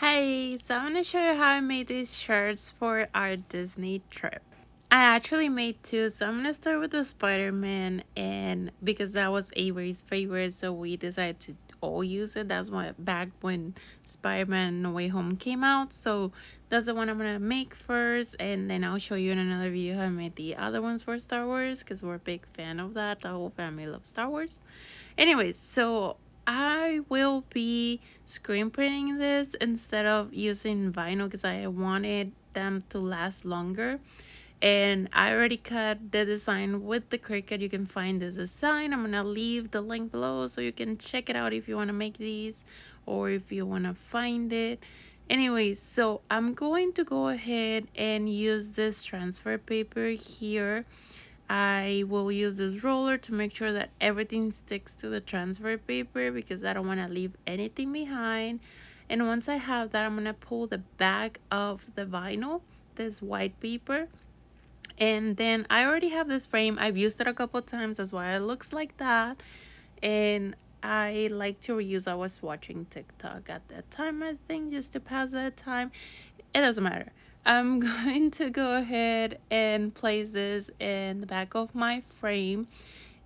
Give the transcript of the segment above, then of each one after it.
Hey, so I'm gonna show you how I made these shirts for our Disney trip. I actually made two, so I'm gonna start with the Spider-Man, and because that was Avery's favorite, so we decided to all use it. That's why back when Spider-Man No Way Home came out, so that's the one I'm gonna make first, and then I'll show you in another video how I made the other ones for Star Wars, because we're a big fan of that. The whole family loves Star Wars. Anyways, so I will be screen printing this instead of using vinyl because I wanted them to last longer. And I already cut the design with the Cricut. You can find this design. I'm gonna leave the link below so you can check it out if you want to make these or if you want to find it. Anyways, so I'm going to go ahead and use this transfer paper here. I will use this roller to make sure that everything sticks to the transfer paper because I don't want to leave anything behind. And once I have that, I'm going to pull the back of the vinyl, this white paper. And then I already have this frame. I've used it a couple times. That's why it looks like that. And I like to reuse. I was watching TikTok at that time, I think, just to pass that time. It doesn't matter. I'm going to go ahead and place this in the back of my frame,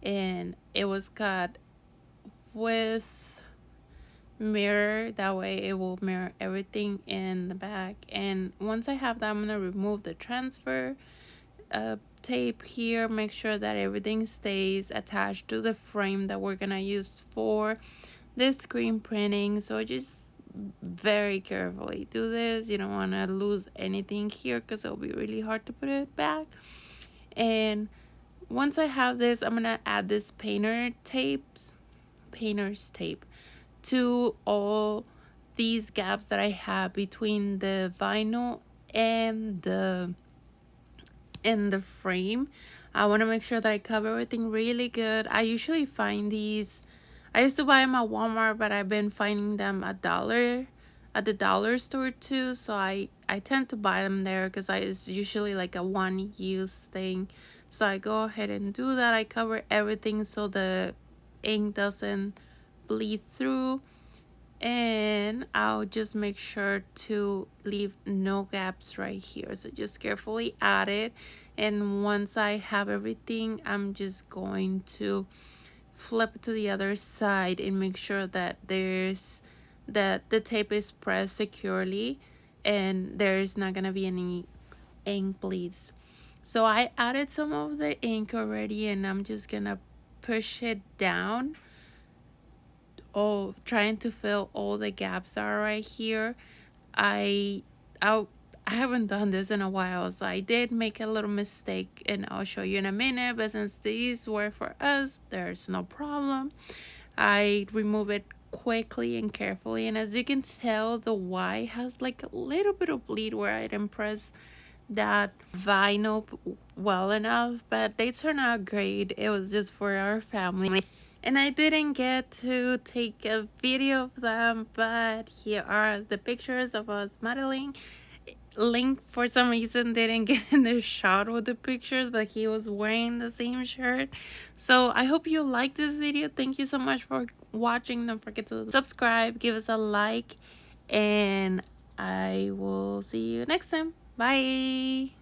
and it was cut with mirror, that way it will mirror everything in the back. And once I have that, I'm gonna remove the transfer tape here, make sure that everything stays attached to the frame that we're gonna use for this screen printing. So just very carefully do this. You don't want to lose anything here because it'll be really hard to put it back. And once I have this, I'm gonna add this painter's tape to all these gaps that I have between the vinyl and the frame. I want to make sure that I cover everything really good. I usually find these, I used to buy them at Walmart, but I've been finding them at the dollar store too. So I tend to buy them there because it's usually like a one-use thing. So I go ahead and do that. I cover everything so the ink doesn't bleed through. And I'll just make sure to leave no gaps right here. So just carefully add it. And once I have everything, I'm just going to flip it to the other side and make sure that the tape is pressed securely and there's not gonna be any ink bleeds. So I added some of the ink already, and I'm just gonna push it down, trying to fill all the gaps that are right here. I haven't done this in a while, so I did make a little mistake, and I'll show you in a minute. But since these were for us, there's no problem. I remove it quickly and carefully, and as you can tell, the Y has like a little bit of bleed where I didn't press that vinyl well enough, but they turned out great. It was just for our family. And I didn't get to take a video of them, but here are the pictures of us modeling. Link for some reason didn't get in the shot with the pictures, but he was wearing the same shirt. So I hope you like this video. Thank you so much for watching. Don't forget to subscribe, give us a like, and I will see you next time. Bye.